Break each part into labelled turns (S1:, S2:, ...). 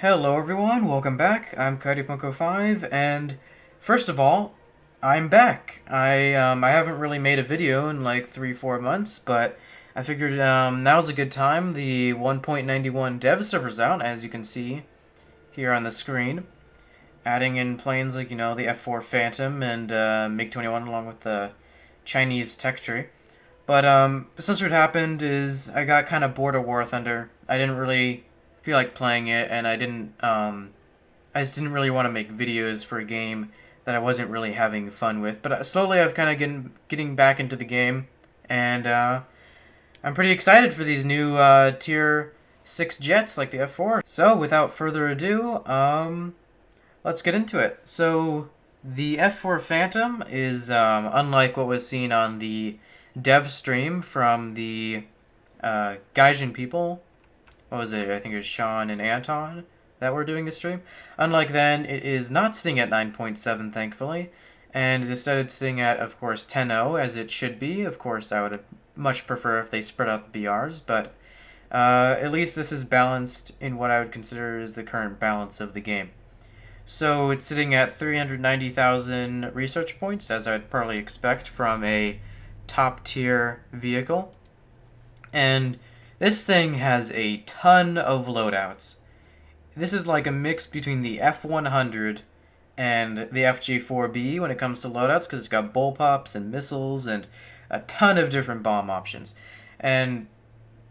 S1: Hello everyone, welcome back. I'm KaidiPunko5, and first of all, I'm back. I haven't really made a video in like 3-4 months, but I figured now's a good time. The 1.91 dev server's out, as you can see here on the screen, adding in planes like the F4 Phantom and MiG-21 along with the Chinese tech tree. But essentially what happened is I got kind of bored of War Thunder. I didn't really feel like playing it, and I just didn't really want to make videos for a game that I wasn't really having fun with. But slowly I've kind of getting back into the game, and I'm pretty excited for these new Tier 6 jets like the F4. So without further ado, let's get into it. So the F4 Phantom is unlike what was seen on the dev stream from the Gaijin people. What was it? I think it was Sean and Anton that were doing the stream. Unlike then, it is not sitting at 9.7, thankfully, and it is instead sitting at, of course, 10.0, as it should be. Of course, I would much prefer if they spread out the BRs, but at least this is balanced in what I would consider is the current balance of the game. So it's sitting at 390,000 research points, as I'd probably expect from a top-tier vehicle. And this thing has a ton of loadouts. This is like a mix between the F-100 and the FG-4B when it comes to loadouts, because it's got bullpups and missiles and a ton of different bomb options. And,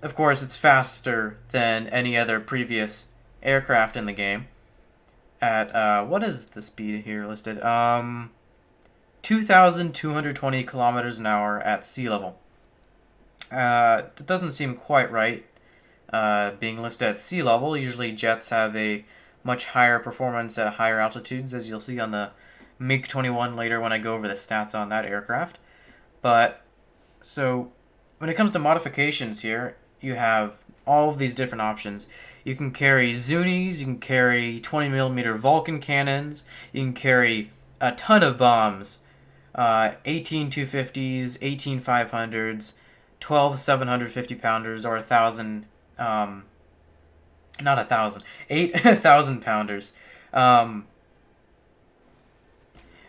S1: of course, it's faster than any other previous aircraft in the game. At, what is the speed here listed? 2,220 kilometers an hour at sea level. It doesn't seem quite right being listed at sea level. Usually jets have a much higher performance at higher altitudes, as you'll see on the MiG-21 later when I go over the stats on that aircraft. But, so, when it comes to modifications here, you have all of these different options. You can carry Zunis, you can carry 20mm Vulcan cannons, you can carry a ton of bombs, 18 250s, 18 500s, 12 750 pounders, or 1,000, not 1,000, 8,000 pounders. And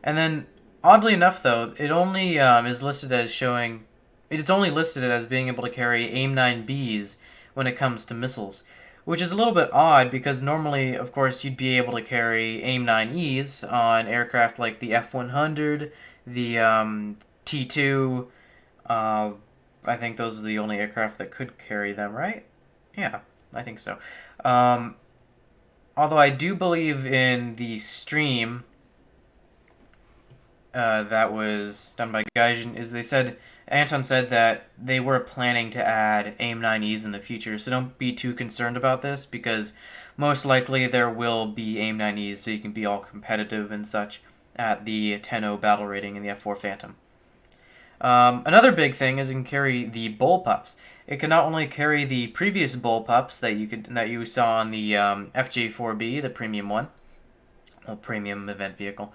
S1: then, oddly enough, though, it only is listed as showing. It's only listed as being able to carry AIM-9Bs when it comes to missiles, which is a little bit odd because normally, of course, you'd be able to carry AIM-9Es on aircraft like the F-100, the T-2. I think those are the only aircraft that could carry them, right? Yeah, I think so. Although I do believe in the stream that was done by Gaijin, is Anton said that they were planning to add AIM-9Es in the future, so don't be too concerned about this, because most likely there will be AIM-9Es, so you can be all competitive and such at the 10.0 battle rating in the F4 Phantom. Another big thing is it can carry the bullpups. It can not only carry the previous bullpups that you saw on the FJ4B, the premium one, well, premium event vehicle.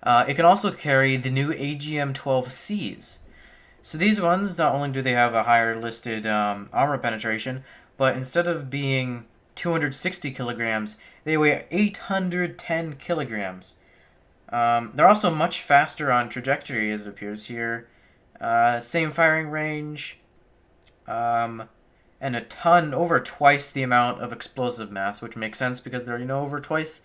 S1: It can also carry the new AGM-12Cs. So these ones, not only do they have a higher listed armor penetration, but instead of being 260 kilograms, they weigh 810 kilograms. They're also much faster on trajectory, as it appears here. Same firing range, and a ton, over twice the amount of explosive mass, which makes sense because they're, over twice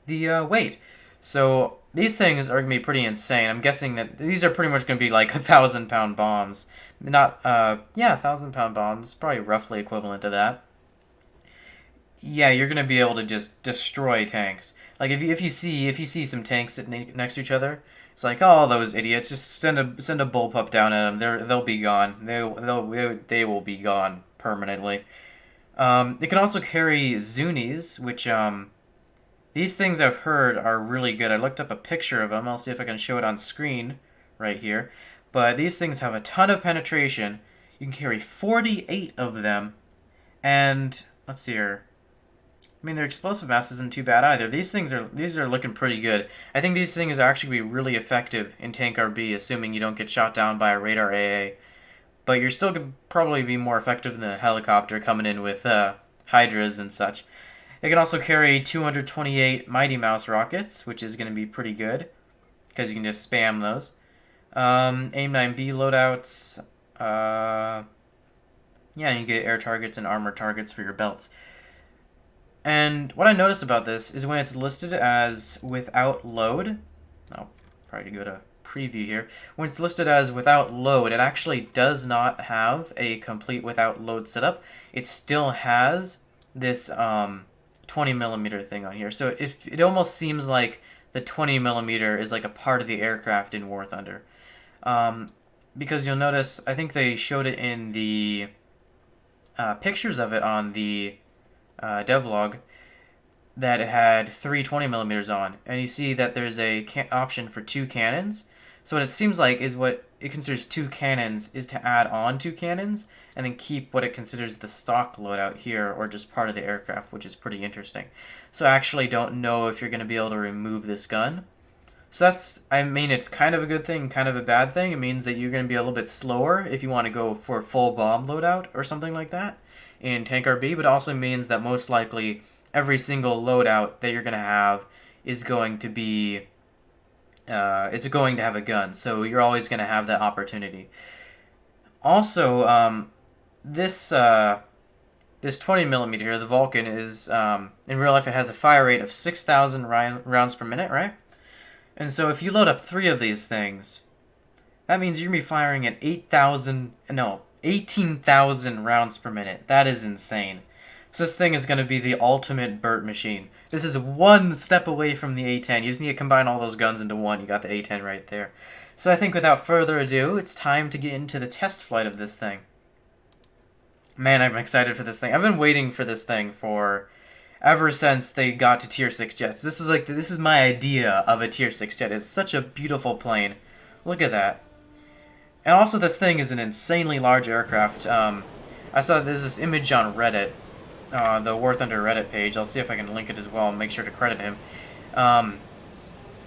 S1: the weight. So these things are going to be pretty insane. I'm guessing that these are pretty much going to be like 1,000-pound bombs. Not, 1,000-pound bombs, probably roughly equivalent to that. Yeah, you're going to be able to just destroy tanks. Like, if you see some tanks sitting next to each other, it's like, oh, those idiots, just send a bullpup down at them. They'll be gone. They will be gone permanently. It can also carry Zunis, which, these things I've heard are really good. I looked up a picture of them. I'll see if I can show it on screen right here. But these things have a ton of penetration. You can carry 48 of them. And, let's see here. I mean, their explosive mass isn't too bad either. These are looking pretty good. I think these things are actually be really effective in Tank RB, assuming you don't get shot down by a radar AA. But you're still going to probably be more effective than a helicopter coming in with Hydras and such. It can also carry 228 Mighty Mouse rockets, which is going to be pretty good because you can just spam those. AIM-9B loadouts. Yeah, you get air targets and armor targets for your belts. And what I noticed about this is when it's listed as without load, I'll probably go to preview here. When it's listed as without load, it actually does not have a complete without load setup. It still has this 20mm thing on here. So it almost seems like the 20mm is like a part of the aircraft in War Thunder. Because you'll notice, I think they showed it in the pictures of it on the devlog, that it had 3 20mm on, and you see that there's a option for 2 cannons. So what it seems like is what it considers 2 cannons is to add on 2 cannons and then keep what it considers the stock loadout here, or just part of the aircraft, which is pretty interesting. So I actually don't know if you're going to be able to remove this gun. So that's, I mean, it's kind of a good thing, kind of a bad thing. It means that you're going to be a little bit slower if you want to go for full bomb loadout or something like that in Tank RB, but it also means that most likely every single loadout that you're going to have is going to be, it's going to have a gun, so you're always going to have that opportunity. Also, this 20mm here, the Vulcan, is, in real life it has a fire rate of 6,000 rounds per minute, right? And so if you load up 3 of these things, that means you're going to be firing at 18,000 rounds per minute. That is insane. So this thing is going to be the ultimate Burt machine. This is one step away from the A-10. You just need to combine all those guns into one. You got the A-10 right there. So I think without further ado, it's time to get into the test flight of this thing. Man, I'm excited for this thing. I've been waiting for this thing for ever since they got to Tier 6 jets. This is my idea of a Tier 6 jet. It's such a beautiful plane. Look at that. And also this thing is an insanely large aircraft. I saw there's this image on Reddit, the War Thunder Reddit page. I'll see if I can link it as well and make sure to credit him.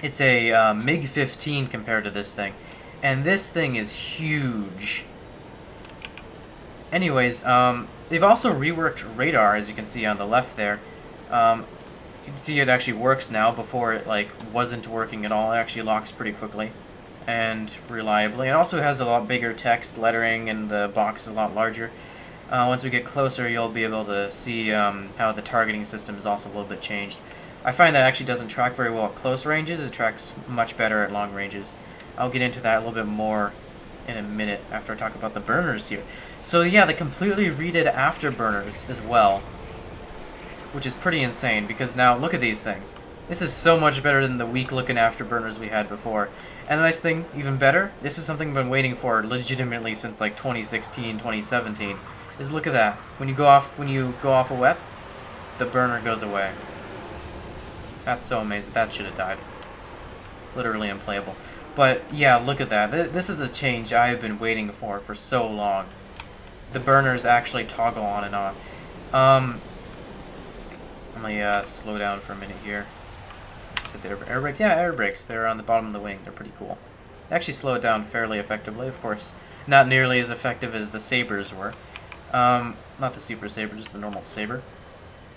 S1: It's a MiG-15 compared to this thing. And this thing is huge. Anyways, they've also reworked Radar, as you can see on the left there. You can see it actually works now. Before it wasn't working at all. It actually locks pretty quickly and reliably. It also has a lot bigger text lettering, and the box is a lot larger. Once we get closer, you'll be able to see how the targeting system is also a little bit changed. I find that it actually doesn't track very well at close ranges. It tracks much better at long ranges. I'll get into that a little bit more in a minute after I talk about the burners here. So yeah, they completely redid Afterburners as well, which is pretty insane, because now look at these things. This is so much better than the weak-looking Afterburners we had before. And the nice thing, even better, this is something I've been waiting for legitimately since 2016, 2017. Is look at that. When you go off a wep, the burner goes away. That's so amazing. That should have died. Literally unplayable. But yeah, look at that. This is a change I have been waiting for so long. The burners actually toggle on and off. Let me slow down for a minute here. Hit the air brakes. Yeah, air brakes. They're on the bottom of the wing. They're pretty cool. They actually slow it down fairly effectively. Of course, not nearly as effective as the Sabres were. Not the Super Sabre, just the normal Sabre.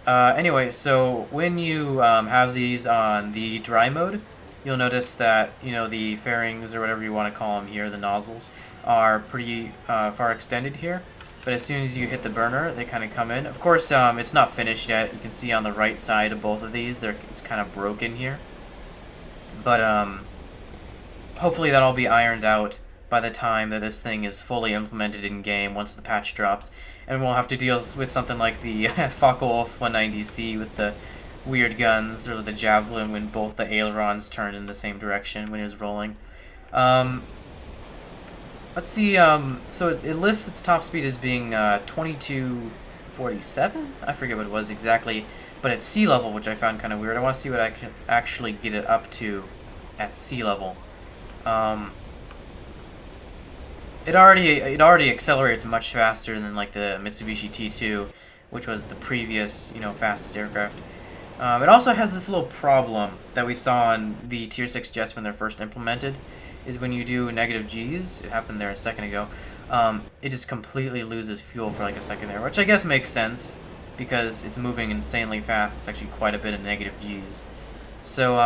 S1: Anyway, so when you have these on the dry mode, you'll notice that, the fairings, or whatever you want to call them here, the nozzles, are pretty far extended here. But as soon as you hit the burner, they kind of come in. Of course, it's not finished yet. You can see on the right side of both of these, it's kind of broken here. But hopefully that'll be ironed out by the time that this thing is fully implemented in game, once the patch drops. And we'll have to deal with something like the Focke-Wulf 190C with the weird guns, or the Javelin when both the ailerons turned in the same direction when it was rolling. Let's see, so it lists its top speed as being 2247? I forget what it was exactly, but at sea level, which I found kind of weird. I want to see what I can actually get it up to at sea level. It already accelerates much faster than the Mitsubishi T2, which was the previous, fastest aircraft. It also has this little problem that we saw on the Tier 6 jets when they're first implemented, is when you do negative Gs, it happened there a second ago, it just completely loses fuel for a second there, which I guess makes sense. because it's moving insanely fast. It's actually quite a bit of negative G's. So,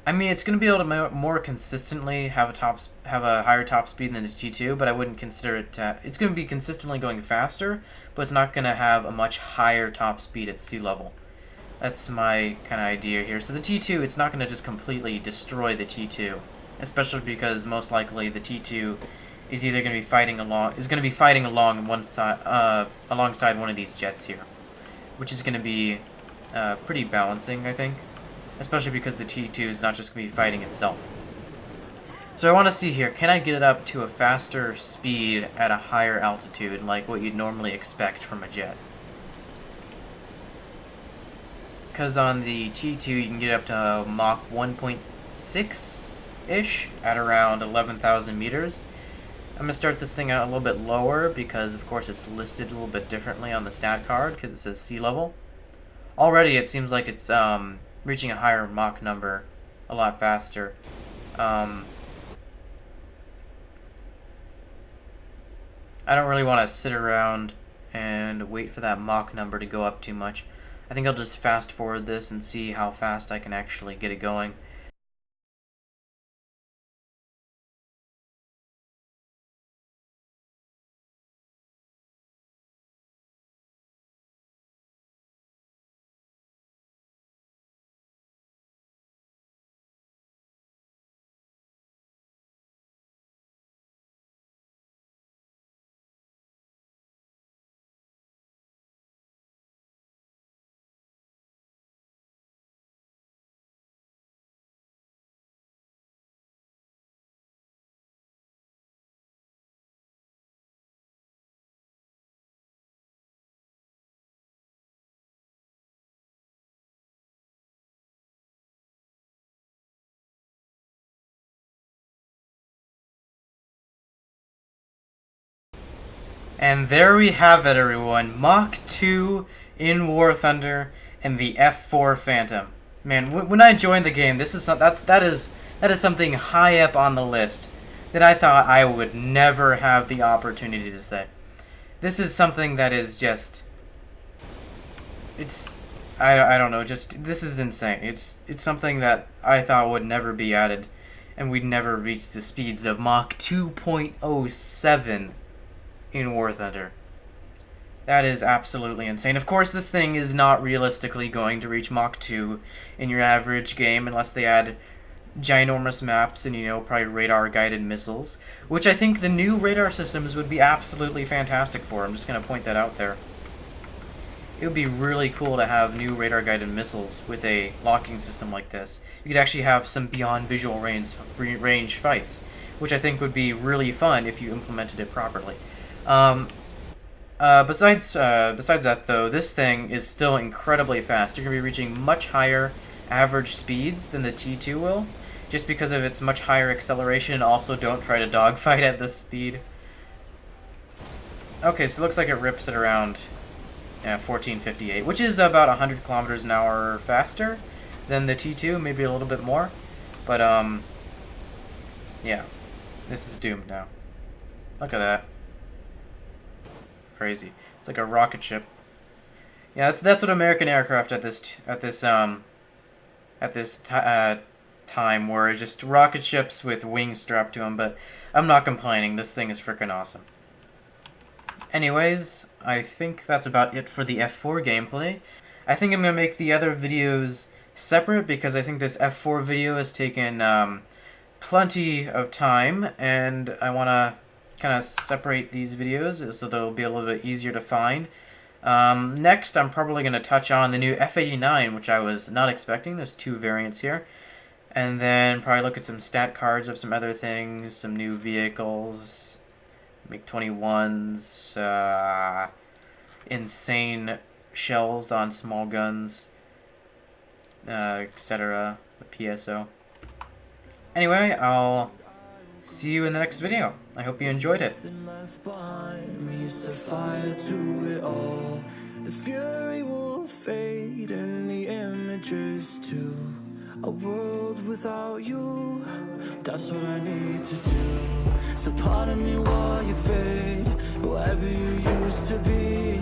S1: I mean, it's going to be able to more consistently have a higher top speed than the T2, but I wouldn't consider it to... It's going to be consistently going faster, but it's not going to have a much higher top speed at sea level. That's my kind of idea here. So the T2, it's not going to just completely destroy the T2, especially because most likely the T2 is either going to be fighting along one side, alongside one of these jets here, which is going to be pretty balancing, I think. Especially because the T2 is not just going to be fighting itself. So I want to see here, can I get it up to a faster speed at a higher altitude, like what you'd normally expect from a jet? Because on the T2 you can get up to Mach 1.6-ish at around 11,000 meters. I'm going to start this thing out a little bit lower because of course it's listed a little bit differently on the stat card because it says sea level. Already it seems like it's reaching a higher Mach number a lot faster. I don't really want to sit around and wait for that Mach number to go up too much. I think I'll just fast forward this and see how fast I can actually get it going. And there we have it, everyone. Mach 2 in War Thunder and the F-4 Phantom. Man, when I joined the game, that is something high up on the list that I thought I would never have the opportunity to say. This is something that is just... I don't know, this is insane. It's something that I thought would never be added, and we'd never reach the speeds of Mach 2.07 in War Thunder. That is absolutely insane. Of course, this thing is not realistically going to reach Mach 2 in your average game unless they add ginormous maps and, probably radar-guided missiles, which I think the new radar systems would be absolutely fantastic for. I'm just going to point that out there. It would be really cool to have new radar-guided missiles with a locking system like this. You could actually have some beyond visual range fights, which I think would be really fun if you implemented it properly. Besides that, though, this thing is still incredibly fast. You're going to be reaching much higher average speeds than the T2 will, just because of its much higher acceleration. Also, don't try to dogfight at this speed. Okay, so it looks like it rips at around 1458, which is about 100 kilometers an hour faster than the T2, maybe a little bit more. But, yeah, this is doomed now. Look at that. Crazy. It's like a rocket ship. Yeah, that's what American aircraft at this time were, just rocket ships with wings strapped to them. But I'm not complaining. This thing is freaking awesome. Anyways, I think that's about it for the F4 gameplay. I think I'm gonna make the other videos separate because I think this F4 video has taken plenty of time, and I want to kind of separate these videos so they'll be a little bit easier to find. Next, I'm probably going to touch on the new F-89, which I was not expecting. There's 2 variants here. And then probably look at some stat cards of some other things, some new vehicles, MiG-21s, insane shells on small guns, etc. The PSO. Anyway, I'll see you in the next video. I hope you enjoyed it. The fury will fade and the images too.
S2: A world without you, that's what I need to do. So pardon me while you fade, whoever you used to be.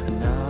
S2: And now